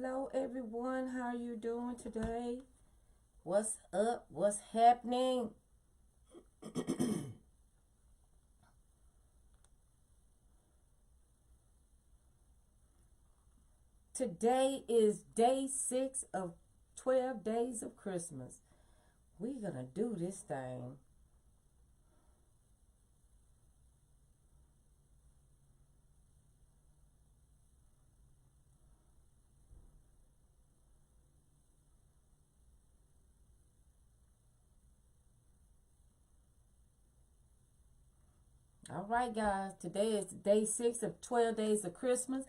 Hello, everyone. How are you doing today? What's up? What's happening? Today is day 6 of 12 days of Christmas. We're going to do this thing. All right, guys. Today is day 6 of 12 days of Christmas.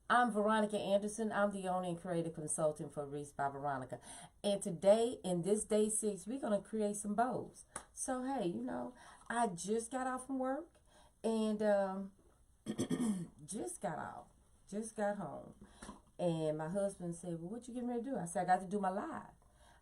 I'm Veronica Anderson. I'm the owner and creative consultant for Wreath by Veronica. And today, in this day 6, we're going to create some bows. So, hey, I just got off from work and just got off, just got home. And my husband said, well, what you getting ready to do? I said, I got to do my live.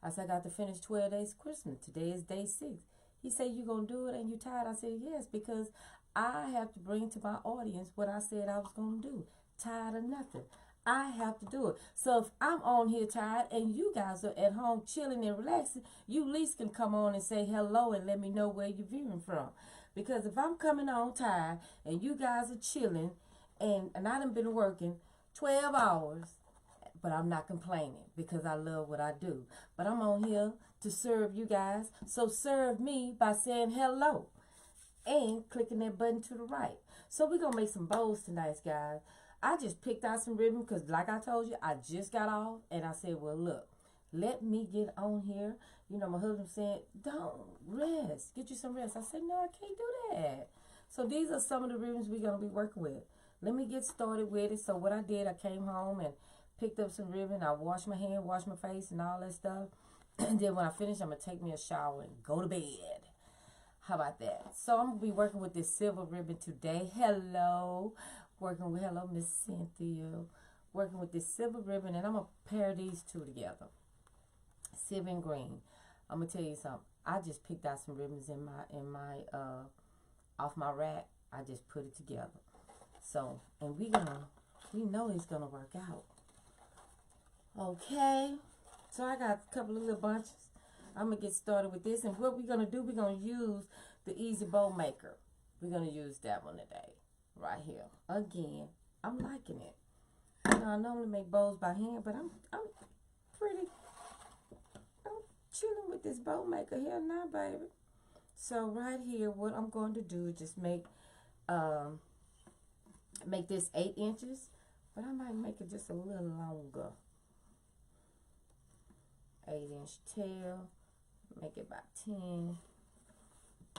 I said, I got to finish 12 days of Christmas. Today is day 6. He said, you going to do it and you tired? I said, yes, because I have to bring to my audience what I said I was going to do. Tired of nothing. I have to do it. So if I'm on here tired and you guys are at home chilling and relaxing, you at least can come on and say hello and let me know where you're viewing from. Because if I'm coming on tired and you guys are chilling and I done been working 12 hours, but I'm not complaining because I love what I do. But I'm on here to serve you guys. So serve me by saying hello and clicking that button to the right. So we're going to make some bows tonight, guys. I just picked out some ribbon because, like I told you, I just got off. And I said, well, look, let me get on here. My husband said, don't rest. Get you some rest. I said, no, I can't do that. So these are some of the ribbons we're going to be working with. Let me get started with it. So what I did, I came home and picked up some ribbon. I washed my hand, washed my face, and all that stuff. And then when I finish, I'm going to take me a shower and go to bed. How about that? So I'm going to be working with this silver ribbon today. Hello. Hello, Miss Cynthia. Working with this silver ribbon, and I'm going to pair these two together. Silver and green. I'm going to tell you something. I just picked out some ribbons off my rack. I just put it together. So, and we know it's going to work out. Okay. So I got a couple of little bunches. I'm going to get started with this. And what we're going to do, we're going to use the Easy Bow Maker. We're going to use that one today. Right here. Again, I'm liking it. I normally make bows by hand, but I'm chilling with this bow maker here now, baby. So right here, what I'm going to do is just make this 8 inches, but I might make it just a little longer. 8-inch tail, make it about 10,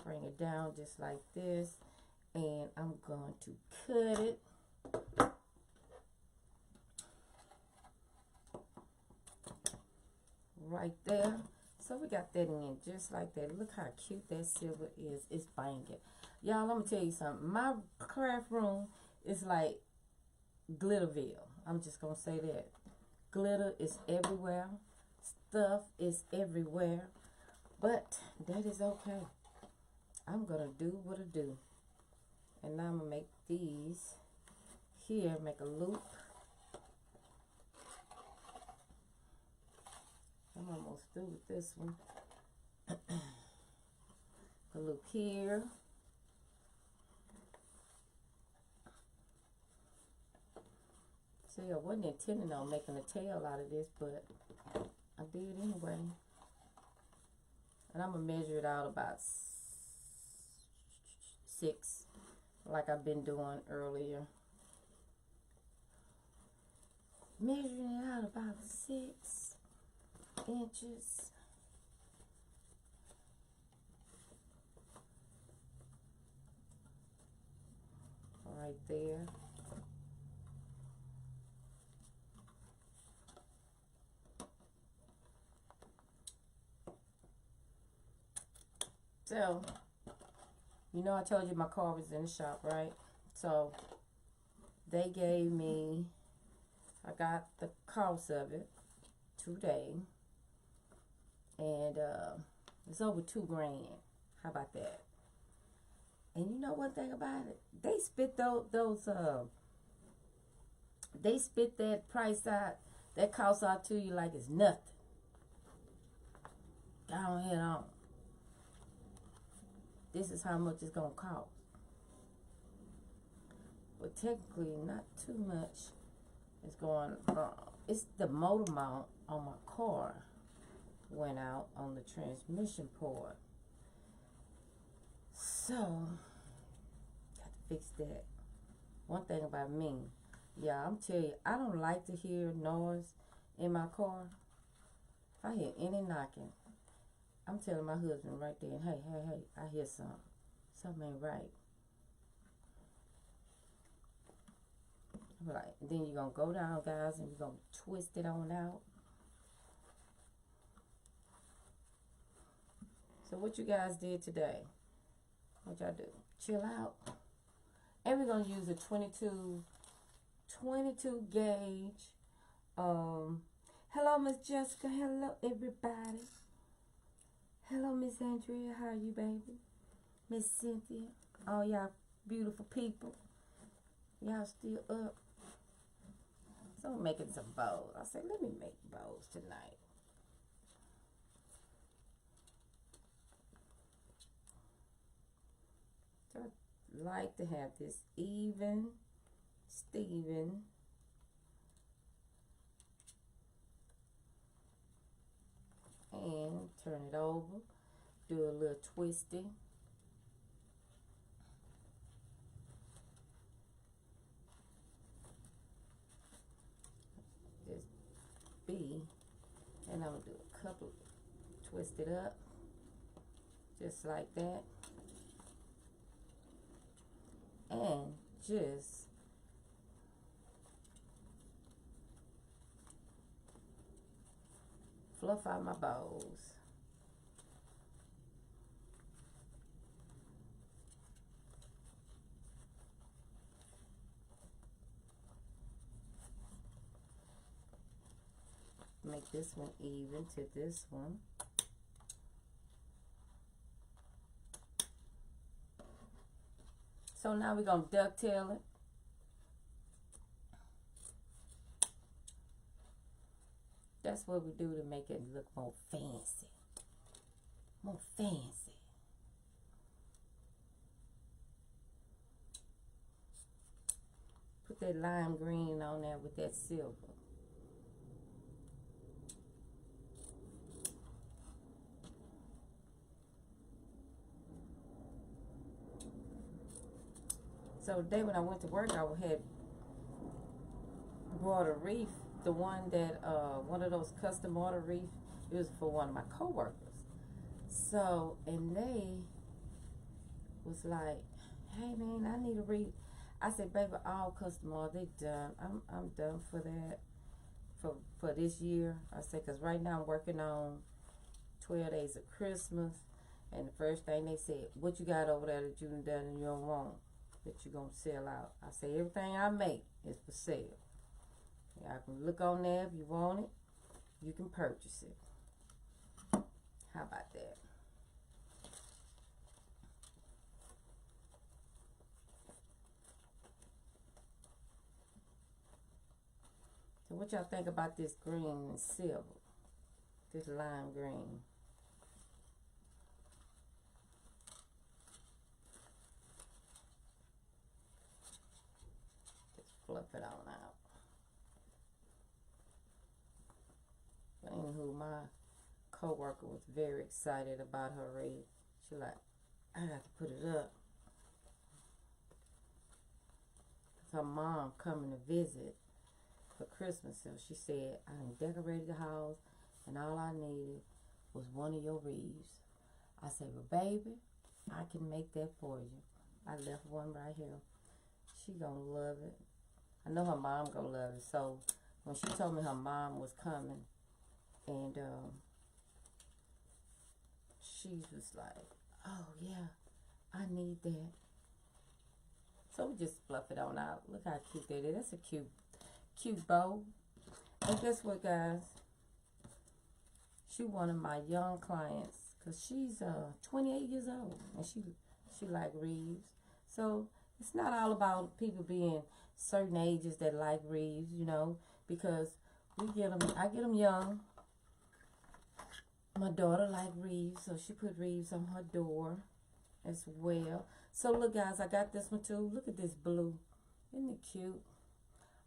bring it down just like this, and I'm going to cut it. Right there. So we got that in just like that. Look how cute that silver is. It's banging. Y'all, I'm going to tell you something. My craft room is like Glitterville. I'm just going to say that. Glitter is everywhere. Stuff is everywhere. But that is okay. I'm going to do what I do. And now I'm going to make these here. Make a loop. I'm almost through with this one. A loop here. See, I wasn't intending on making a tail out of this, but I did anyway. And I'm going to measure it out about 6, like I've been doing earlier. Measuring it out about 6 inches. Right there. So, I told you my car was in the shop, right? So, they gave me, I got the cost of it today. And it's over $2 grand. How about that? And you know one thing about it? They spit they spit that price out That costs out to you like it's nothing. Go ahead on. This is how much it's going to cost. But technically, not too much is going wrong. It's the motor mount on my car went out on the transmission port. So, got to fix that. One thing about me, yeah, I'm telling you, I don't like to hear noise in my car. If I hear any knocking, I'm telling my husband right there, hey, I hear something. Something ain't right. I'm like, then you're going to go down, guys, and you're going to twist it on out. So what you guys did today? What y'all do? Chill out. And we're going to use a 22 gauge. Hello, Miss Jessica. Hello, everybody. Hello, Miss Andrea. How are you, baby? Miss Cynthia. All y'all beautiful people. Y'all still up. So I'm making some bows. I said, let me make bows tonight. So I like to have this even, Steven. And turn it over. Do a little twisting. Just B. And I'm going to do a couple, twist it up. Just like that. And just fluff out my bows. Make this one even to this one. So now we're going to ducktail it. That's what we do to make it look more fancy. More fancy. Put that lime green on there with that silver. So today when I went to work, I had brought a wreath, the one that, one of those custom order wreaths. It was for one of my coworkers. So, and they was like, hey man, I need a wreath. I said, baby, all custom order, they done. I'm done for that, for this year. I said, cause right now I'm working on 12 days of Christmas. And the first thing they said, what you got over there that you done and you don't want, that you gonna sell out? I say, everything I make is for sale. I can look on there if you want it. You can purchase it. How about that? So what y'all think about this green and silver? This lime green. Just fluff it on out. Anywho, my coworker was very excited about her wreath. She like, I got to put it up. Her mom coming to visit for Christmas, so she said, I done decorated the house and all I needed was one of your wreaths. I said, well baby, I can make that for you. I left one right here. She gonna love it. I know her mom gonna love it. So when she told me her mom was coming, and she was like, oh yeah, I need that. So we just fluff it on out. Look how cute that is. That's a cute bow. And guess what, guys? She one of my young clients, because she's 28 years old, and she like wreaths. So it's not all about people being certain ages that like wreaths, you know, because We get them. I get them young. My daughter like wreaths, so she put wreaths on her door as well. So look, guys, I got this one too. Look at this blue. Isn't it cute?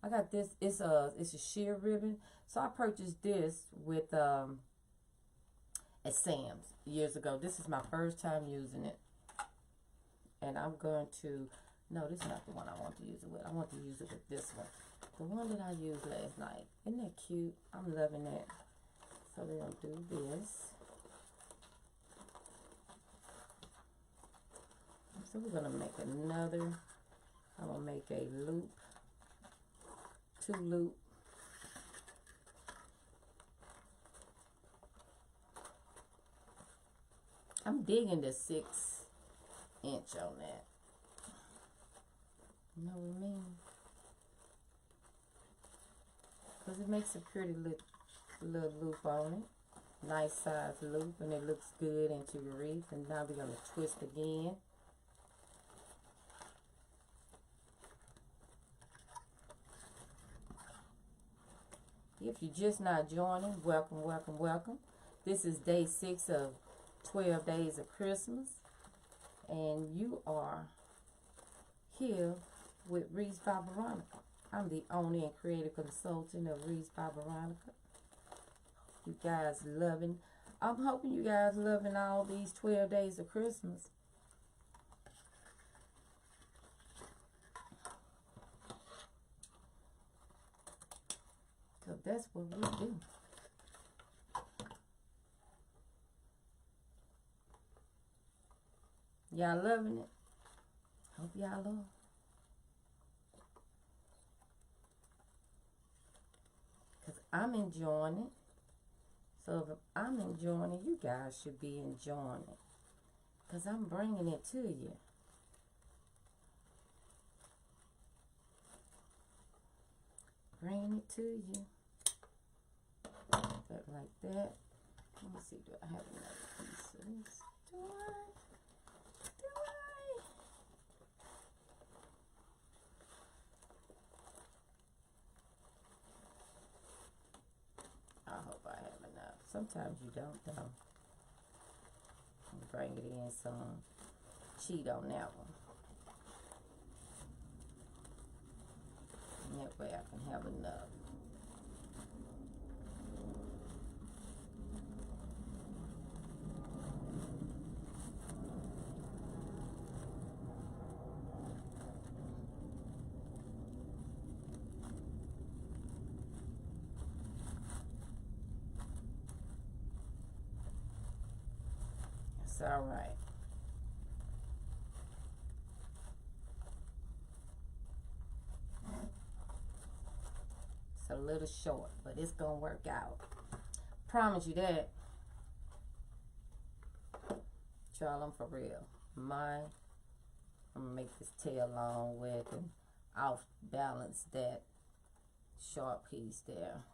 I got this. It's a sheer ribbon. So I purchased this with at Sam's years ago. This is my first time using it, and I'm going to. No, this is not the one I want to use it with. I want to use it with this one. The one that I used last night. Isn't that cute? I'm loving it. So we're going to do this. So we're going to make another. I'm going to make a loop. 2 loop. I'm digging the 6-inch on that. You know what I mean? Because it makes a pretty little loop on it. Nice size loop, and it looks good into your wreath. And now we're going to twist again. If you're just not joining, welcome, welcome, welcome. This is day 6 of 12 days of Christmas. And you are here with Wreath by Veronica. I'm the owner and creative consultant of Wreath by Veronica. You guys loving. I'm hoping you guys loving all these 12 days of Christmas. So that's what we do. Y'all loving it? Hope y'all are. Because I'm enjoying it. So if I'm enjoying it, you guys should be enjoying it. Because I'm bringing it to you. Bringing it to you. That like that. Let me see, do I have another piece of this? Do I? I hope I have enough. Sometimes you don't, though. Bring it in some. Cheat on that one. And that way I can have enough. It's all right. It's a little short, but it's gonna work out. Promise you that. Y'all, I'm for real. I'm gonna make this tail long with and off balance that short piece there.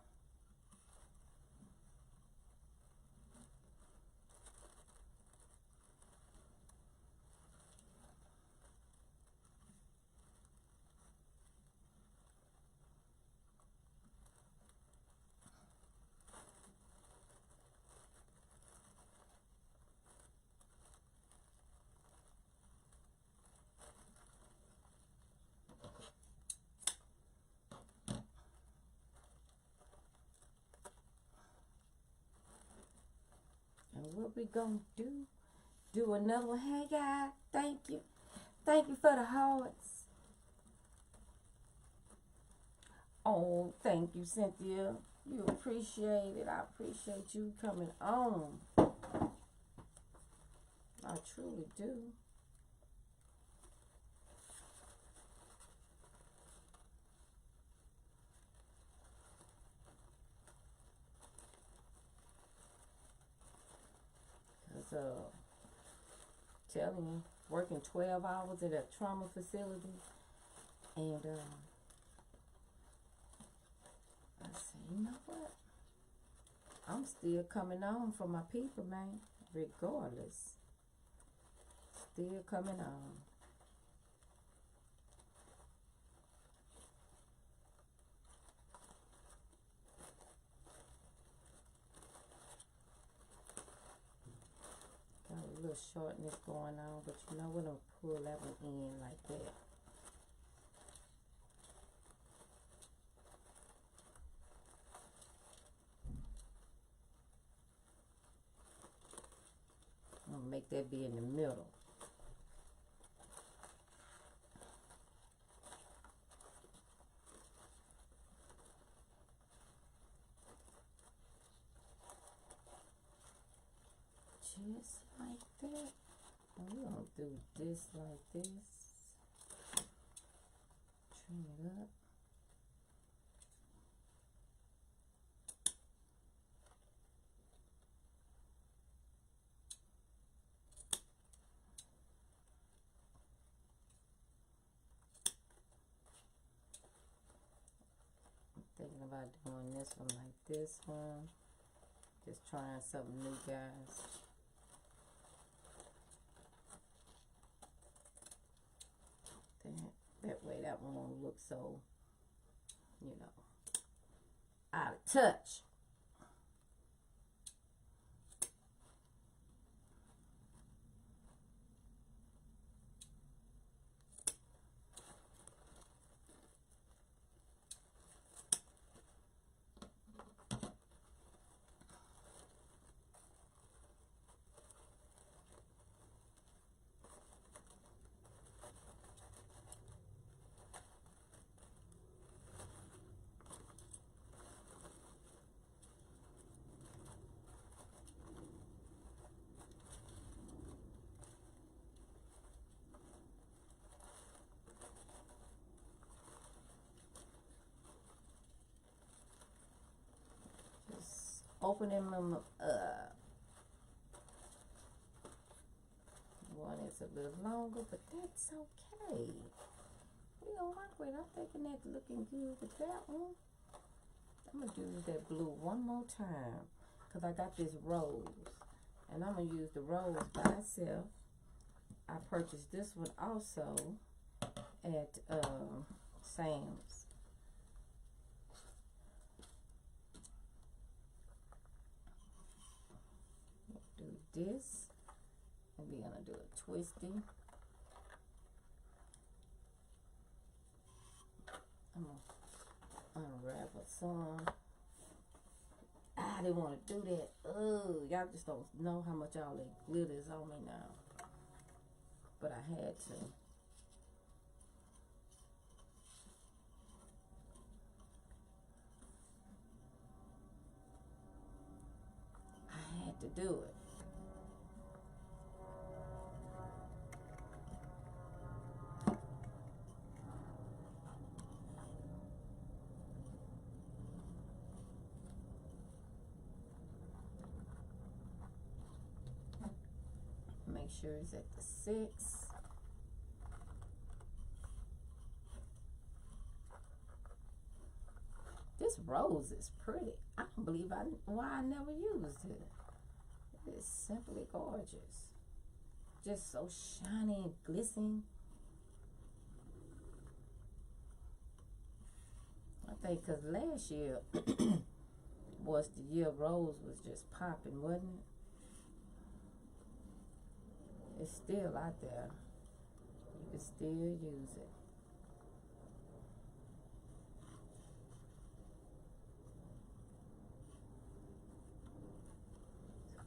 And what we gonna do another one. Hey guys, thank you for the hearts. Oh, thank you, Cynthia. You appreciate it. I appreciate you coming on. I truly do. Telling you, working 12 hours at a trauma facility, and I said, you know what? I'm still coming on for my people, man, regardless. Still coming on. little shortness going on, but you know what? I'm going to pull that one in like that. I'm going to make that be in the middle. Just like that. And we're going to do this like this. Trim it up. I'm thinking about doing this one like this one. Just trying something new, guys. That way that one won't look so, you know, out of touch. Opening them up. One is a little longer, but that's okay. We gonna rock with it. I'm thinking that's looking good with that one. I'm gonna do that blue one more time because I got this rose, and I'm gonna use the rose by itself. I purchased this one also at Sam's. Do this, and we're gonna do a twisty. I'm gonna unravel some. I didn't want to do that. Oh, y'all just don't know how much all that glitter is on me now, but I had to. I had to do it. Make sure it's at the 6. This rose is pretty. I don't believe why I never used it. It is simply gorgeous. Just so shiny and glistening. I think because last year was the year rose was just popping, wasn't it? It's still out there. You can still use it.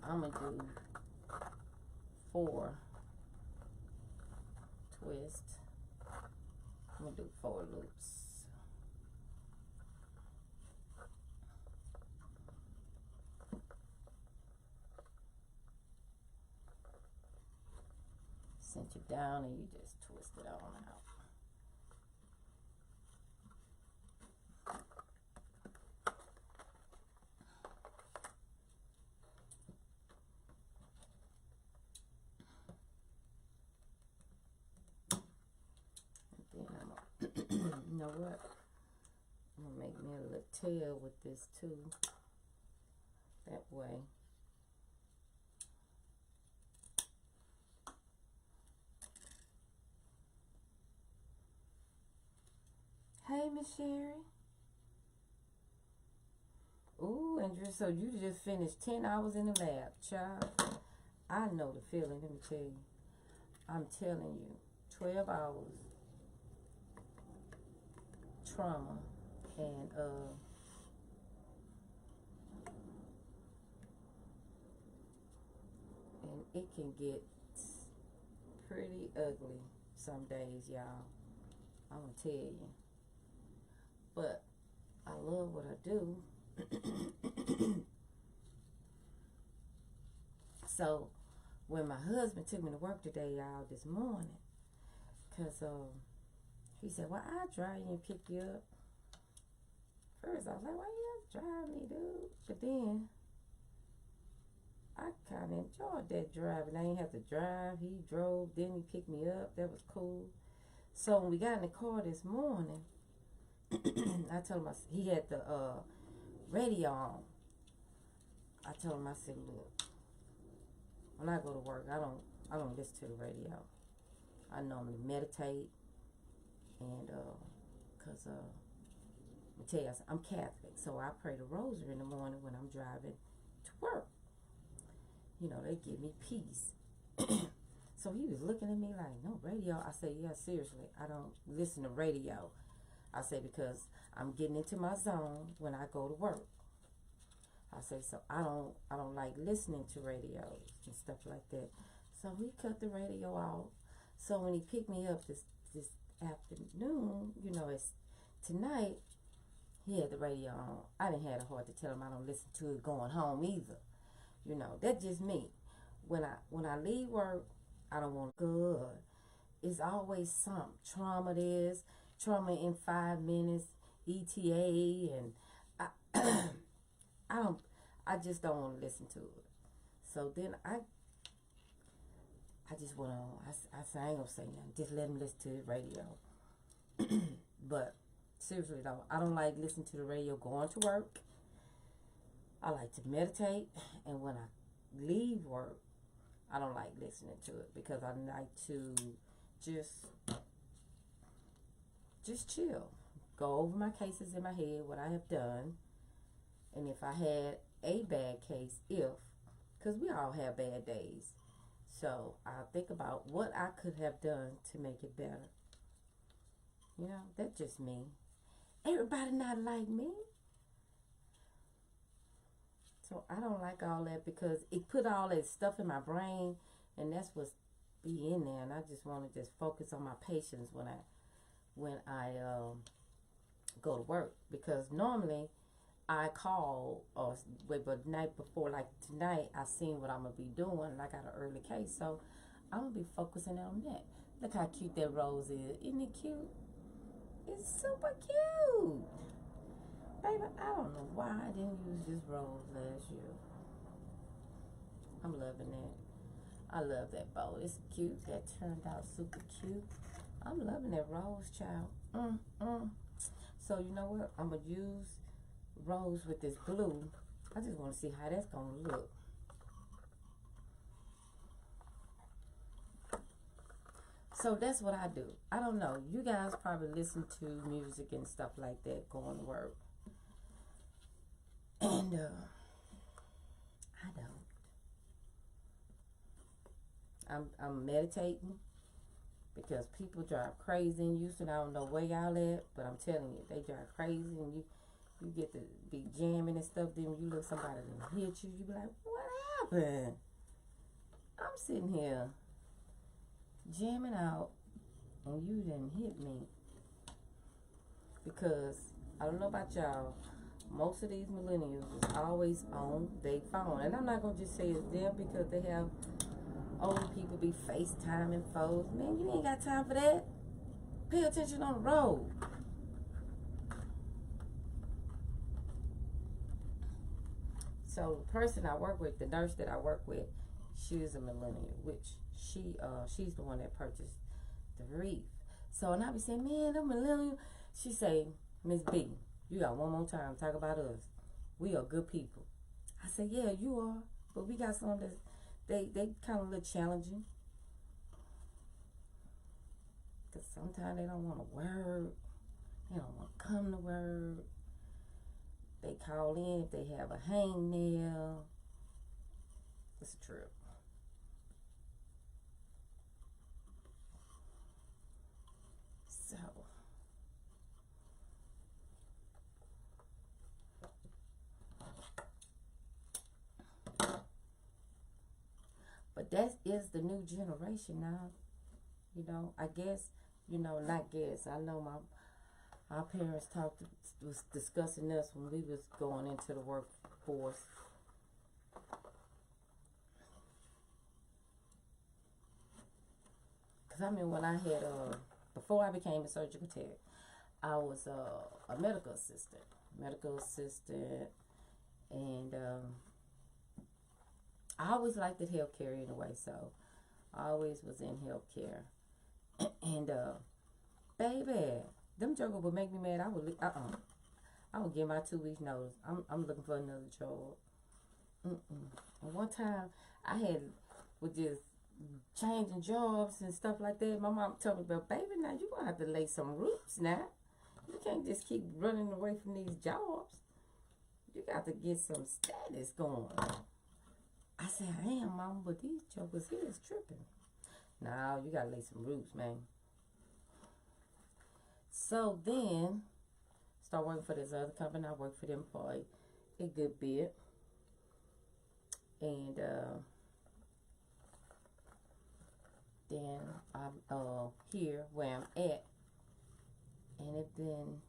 I'm gonna do 4 twists. I'm gonna do 4 loops. Cinch it down and you just twist it on out. And then I'm gonna, you know what? I'm gonna make me a little tail with this too. That way. Hey, Miss Sherry. Ooh, and just so you just finished 10 hours in the lab, child. I know the feeling. Let me tell you. I'm telling you, 12 hours trauma, and it can get pretty ugly some days, y'all. I'm gonna tell you. But I love what I do. So when my husband took me to work today, y'all, this morning, cause he said, "Well, I'll drive you and pick you up." First, I was like, "Why you have to drive me, dude?" But then I kind of enjoyed that driving. I didn't have to drive. He drove, then he picked me up. That was cool. So when we got in the car this morning, I told him, he had the radio on. I told him, I said, "Look, when I go to work, I don't listen to the radio. I normally meditate, and cause let me tell you, I'm Catholic, so I pray the rosary in the morning when I'm driving to work. You know, they give me peace." So he was looking at me like, "No radio?" I said, "Yeah, seriously, I don't listen to radio." I say, because I'm getting into my zone when I go to work. I say, so I don't like listening to radios and stuff like that. So he cut the radio off. So when he picked me up this afternoon, you know, it's tonight, he had the radio on. I didn't have the heart to tell him I don't listen to it going home either. You know, that's just me. When I leave work, I don't want good. It's always something. Trauma in 5 minutes, ETA, and I just don't want to listen to it. So then I just went on. I said, I ain't gonna say nothing. Just let him listen to the radio. But seriously though, I don't like listening to the radio going to work. I like to meditate, and when I leave work, I don't like listening to it because I like to just chill. Go over my cases in my head, what I have done, and if I had a bad case, because we all have bad days. So I'll think about what I could have done to make it better. You know, that's just me. Everybody not like me. So I don't like all that because it put all that stuff in my brain, and that's what's be in there. And I just want to just focus on my patients when I go to work, because normally I call but the night before, like tonight, I seen what I'm gonna be doing, and I got an early case, so I'm gonna be focusing on that. Look how cute that rose is. Isn't it cute? It's super cute. Baby, I don't know why I didn't use this rose last year. I'm loving that. I love that bow. It's cute. That turned out super cute. I'm loving that rose, child. So you know what? I'm going to use rose with this blue. I just want to see how that's going to look. So that's what I do. I don't know. You guys probably listen to music and stuff like that going to work. And I don't. I'm meditating because people drive crazy in Houston. I don't know where y'all at, but I'm telling you, they drive crazy, and you get to be jamming and stuff. Then when you look somebody that hit you, you be like, what happened? I'm sitting here jamming out, and you didn't hit me. Because I don't know about y'all, most of these millennials is always on their phone. And I'm not going to just say it's them, because they have older people be FaceTiming folks. Man, you ain't got time for that. Pay attention on the road. So the person I work with, the nurse that I work with, she is a millennial, which she's the one that purchased the wreath. So, and I be saying, man, them millennial. She say, Miss B, you got one more time to talk about us. We are good people. I said, yeah, you are. But we got some that they kind of a little challenging. Because sometimes they don't want to work. They don't want to come to work. They call in if they have a hangnail. It's a trip. that is the new generation now. I guess, not guess. I know our parents was discussing us when we was going into the workforce. Cause I mean, when I had before I became a surgical tech, I was a medical assistant, and I always liked the healthcare anyway. So I always was in healthcare, and baby, them jokers would make me mad. I would give my 2 weeks notice. I'm looking for another job. And one time I had with just changing jobs and stuff like that. My mom told me, "But baby, now you gonna have to lay some roots now. You can't just keep running away from these jobs. You got to get some status going." I said, "I am, mama, but these jokers here is tripping." Now you gotta lay some roots, man. So then, start working for this other company. I worked for them for a good bit, and then I'm here where I'm at, and it's been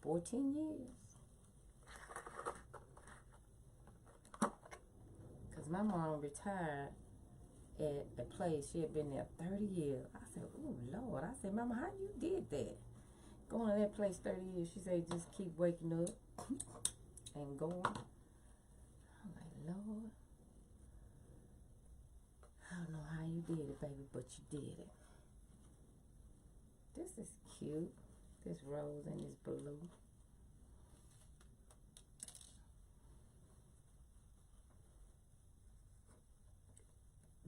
14 years. Cause my mom retired at a place. She had been there 30 years. I said, "Oh Lord!" I said, "Mama, how you did that? Going to that place 30 years?" She said, "Just keep waking up and going." I'm like, "Lord, I don't know how you did it, baby, but you did it." This is cute. This rose and this blue.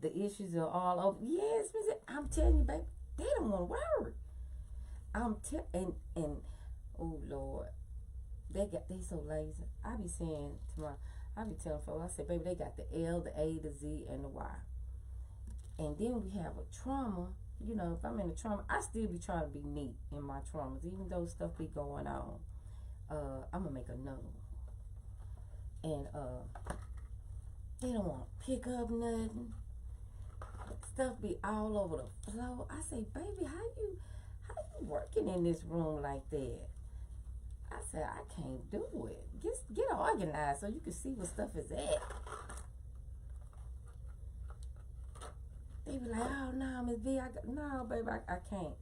The issues are all over. Yes, I'm telling you, baby, they don't want to work. And oh Lord, they so lazy. I be telling folks, I say, "Baby, they got the L, the A, the Z, and the Y." And then we have a trauma. If I'm in a trauma, I still be trying to be neat in my traumas, even though stuff be going on. I'm gonna make another one, and they don't want to pick up nothing. Stuff be all over the floor. I say, "Baby, how you working in this room like that?" I said, "I can't do it. Get organized so you can see what stuff is at." They be like, "Oh no, Miss V, no, baby, I can't.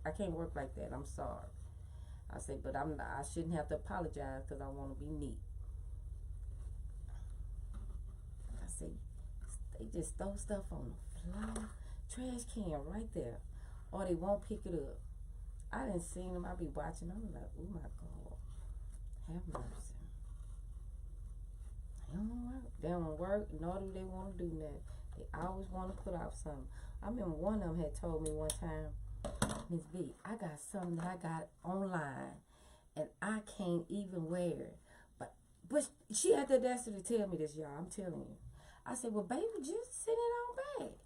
I can't work like that. I'm sorry." I say, "But I shouldn't have to apologize because I want to be neat." I say, they just throw stuff on the floor, trash can right there, or they won't pick it up. I didn't see them. I be watching. I'm like, "Oh my God, have mercy." They don't work, nor do they want to do nothing. They always want to put off something. I remember one of them had told me one time, "Miss B, I got something that I got online, and I can't even wear it." But she had the audacity to tell me this, y'all. I'm telling you. I said, "Well, baby, just send it on back."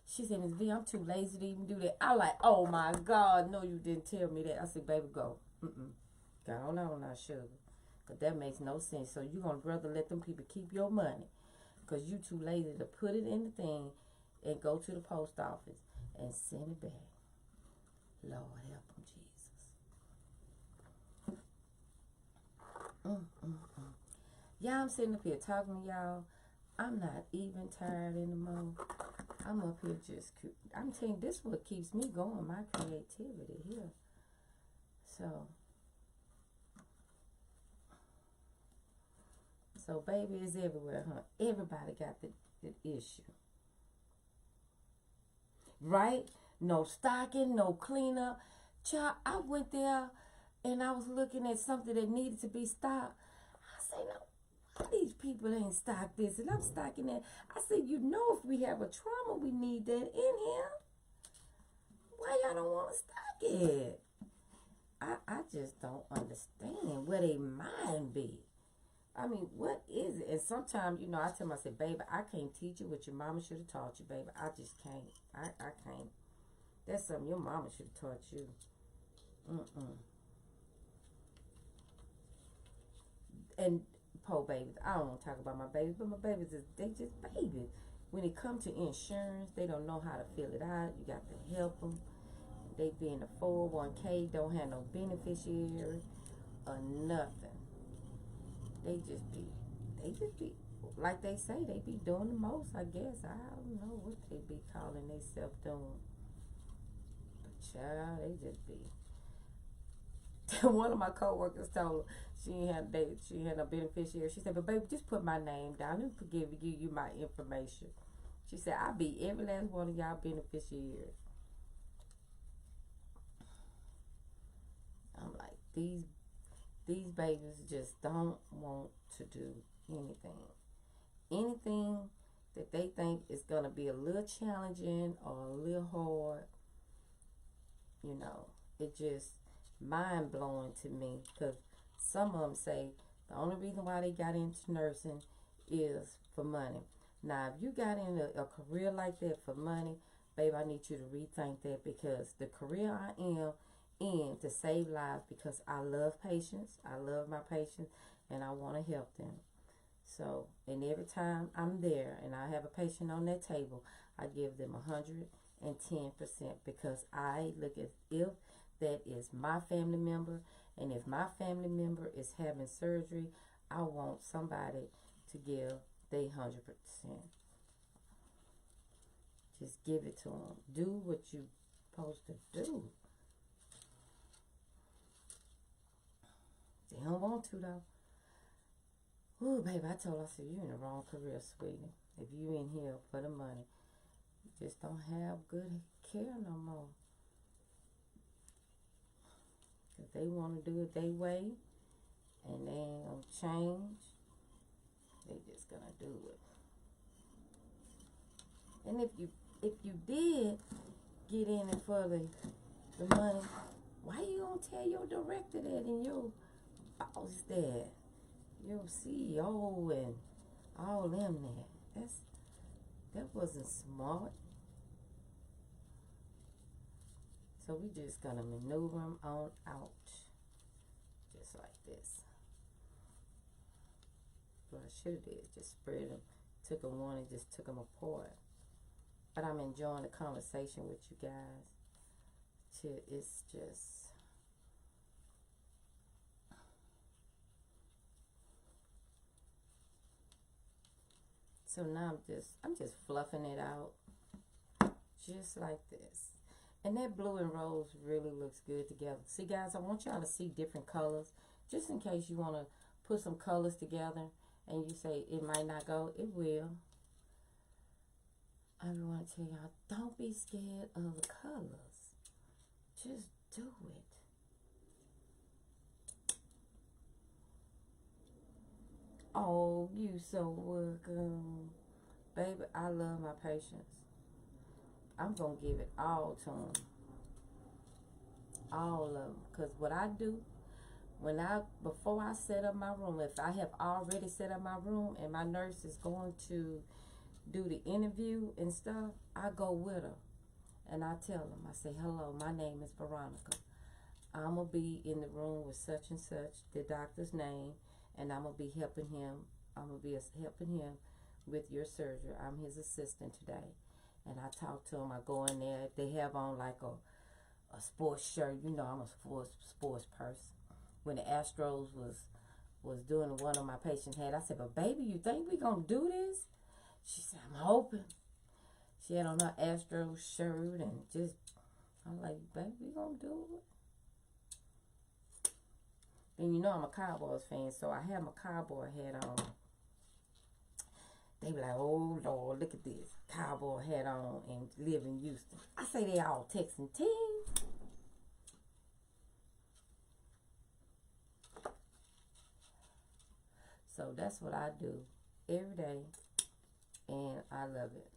She said, "Miss V, I'm too lazy to even do that." I like, "Oh my God, no, you didn't tell me that." I said, "Baby, go. Go on now, sugar. Because that makes no sense. So you're going to rather let them people keep your money because you too lazy to put it in the thing and go to the post office and send it back." Lord help them, Jesus. Y'all, I'm sitting up here talking to y'all. I'm not even tired anymore. I'm up here just, I'm telling you, this is what keeps me going, my creativity here. So baby, is everywhere, huh? Everybody got the issue. Right? No stocking, no cleanup. Child, I went there and I was looking at something that needed to be stocked. I say, "No, these people ain't stocked this," and I'm stocking that. I said, "If we have a trauma, we need that in here. Why y'all don't want to stock it?" I just don't understand where they mind be. I mean, what is it? And sometimes, I tell myself, "Baby, I can't teach you what your mama should have taught you, baby. I just can't. I can't. That's something your mama should have taught you." And poor babies. I don't want to talk about my babies, but my babies, they just babies. when it comes to insurance, they don't know how to fill it out. You got to help them. They be in the 401k, don't have no beneficiary or nothing. They just be, like they say, they be doing the most, I guess. I don't know what they be calling themselves doing. But child, they just be. One of my coworkers told her she ain't had no beneficiary. She said, but baby, just put my name down. Let me give you my information. She said, I'll be every last one of y'all beneficiaries. I'm like, these babies just don't want to do anything. Anything that they think is going to be a little challenging or a little hard, you know, it just mind blowing to me, because some of them say the only reason why they got into nursing is for money. Now, if you got in a career like that for money, babe, I need you to rethink that, because the career I am in to save lives, because I love patients, I love my patients, and I want to help them. So, and every time I'm there and I have a patient on that table, I give them 110%, because I look at if that is my family member, and if my family member is having surgery, I want somebody to give they 100%. Just give it to them. Do what you're supposed to do. They don't want to, though. Ooh, baby, I told her, I said, you in the wrong career, sweetie. If you in here for the money, you just don't have good care no more. If they want to do it their way, and they ain't gonna change, they just gonna do it. And if you did get in it for the money, why you gonna tell your director that, and your boss that, your CEO and all them that? That wasn't smart. So we just gonna maneuver them on out, just like this. What I should have did, just spread them, took them one and just took them apart. But I'm enjoying the conversation with you guys. It's just, so now I'm just fluffing it out, just like this. And that blue and rose really looks good together. See, guys, I want y'all to see different colors, just in case you want to put some colors together and you say it might not go. It will. I want to tell y'all, don't be scared of the colors. Just do it. Oh, you so welcome. Baby, I love my patients. I'm going to give it all to them. All of them. Because what I do, before I set up my room, if I have already set up my room and my nurse is going to do the interview and stuff, I go with her. And I tell them, I say, hello, my name is Veronica. I'm going to be in the room with such and such, the doctor's name, and I'm going to be helping him. I'm going to be helping him with your surgery. I'm his assistant today. And I talk to them. I go in there. They have on like a sports shirt. You know, I'm a sports person. When the Astros was doing one of my patients had, I said, but baby, you think we going to do this? She said, I'm hoping. She had on her Astros shirt and just, I'm like, baby, we going to do it. And you know I'm a Cowboys fan, so I have my cowboy hat on. They be like, oh, Lord, look at this. Cowboy hat on and live in Houston. I say they all Texan teams. So that's what I do every day, and I love it.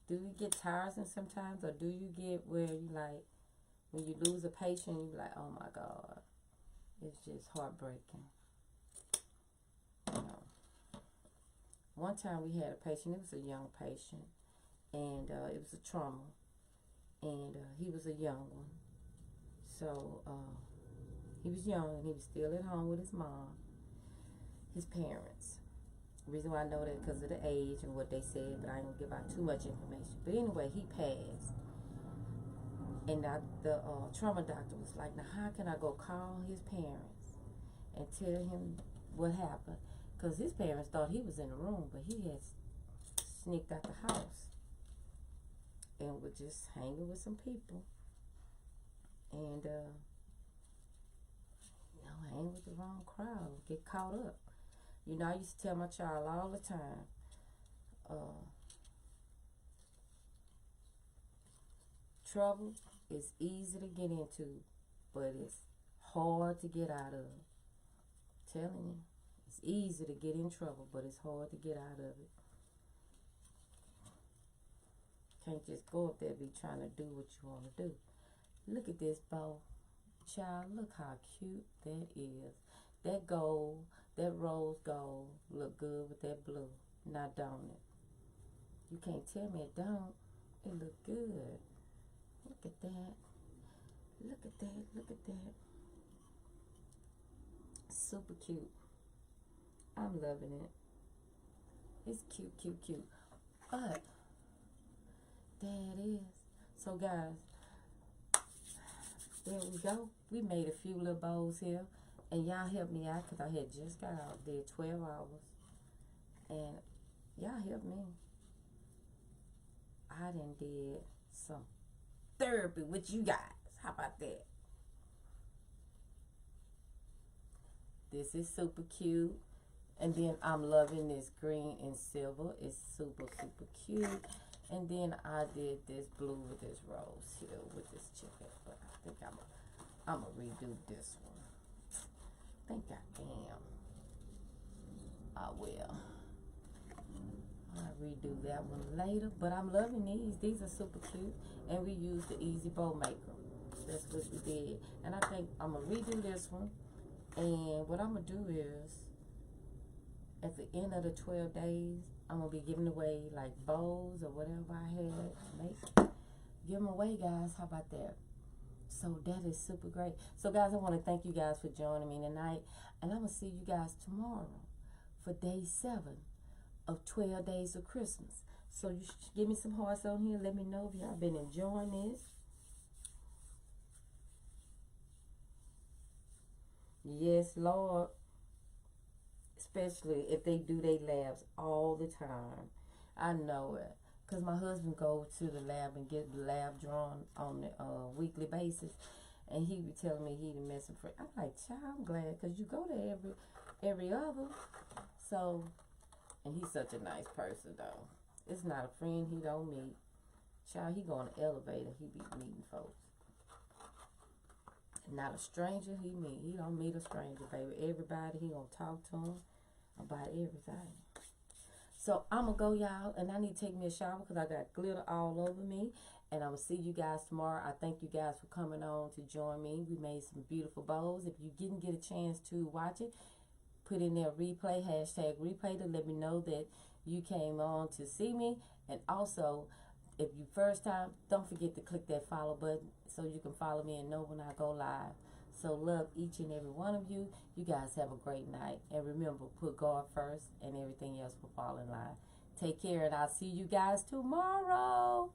Do you get tiresome sometimes, or do you get where you like, when you lose a patient, you like, oh my God, it's just heartbreaking. You know. One time we had a patient, it was a young patient, and it was a trauma, and he was a young one. So he was young, and he was still at home with his mom, his parents. The reason why I know that because of the age and what they said, but I ain't gonna give out too much information. But anyway, he passed. And the trauma doctor was like, now how can I go call his parents and tell him what happened? Because his parents thought he was in the room, but he had sneaked out the house and was just hanging with some people. And, hang with the wrong crowd, get caught up. You know, I used to tell my child all the time, trouble is easy to get into, but it's hard to get out of. I'm telling you, it's easy to get in trouble, but it's hard to get out of it. Can't just go up there and be trying to do what you want to do. Look at this bow. Child, look how cute that is. That gold, that rose gold, look good with that blue. Now don't it? You can't tell me it don't. It look good. Look at that. Look at that. Look at that. Super cute. I'm loving it. It's cute, cute, cute. But there it is. So guys, there we go. We made a few little bows here. And y'all helped me out because I had just got out. Did 12 hours. And y'all helped me. I done did some therapy with you guys. How about that? This is super cute. And then I'm loving this green and silver. It's super, super cute. And then I did this blue with this rose here with this chicken. But I think I'm going to redo this one. I think I am. I will. I'll redo that one later. But I'm loving these. These are super cute. And we used the Easy Bow Maker. That's what we did. And I think I'm going to redo this one. And what I'm going to do is, at the end of the 12 days, I'm going to be giving away like bows or whatever I had make. Give them away, guys. How about that? So that is super great. So guys, I want to thank you guys for joining me tonight. And I'm going to see you guys tomorrow for day 7 of 12 days of Christmas. So you should give me some hearts on here. Let me know if y'all been enjoying this. Yes, Lord. Especially if they do their labs all the time. I know it. Because my husband goes to the lab and get the lab drawn on a weekly basis. And he be telling me he done met some friends. I'm like, child, I'm glad. Because you go there every other. So, and he's such a nice person, though. It's not a friend he don't meet. Child, he go on the elevator. He be meeting folks. Not a stranger he meet. He don't meet a stranger, baby. Everybody, he gonna talk to him about everything. So I'm gonna go, y'all, and I need to take me a shower because I got glitter all over me. And I'm gonna see you guys tomorrow. I thank you guys for coming on to join me. We made some beautiful bows. If you didn't get a chance to watch it, put in there replay, #replay to let me know that you came on to see me. And also, if you first time, don't forget to click that follow button so you can follow me and know when I go live. So love each and every one of you. You guys have a great night. And remember, put God first and everything else will fall in line. Take care, and I'll see you guys tomorrow.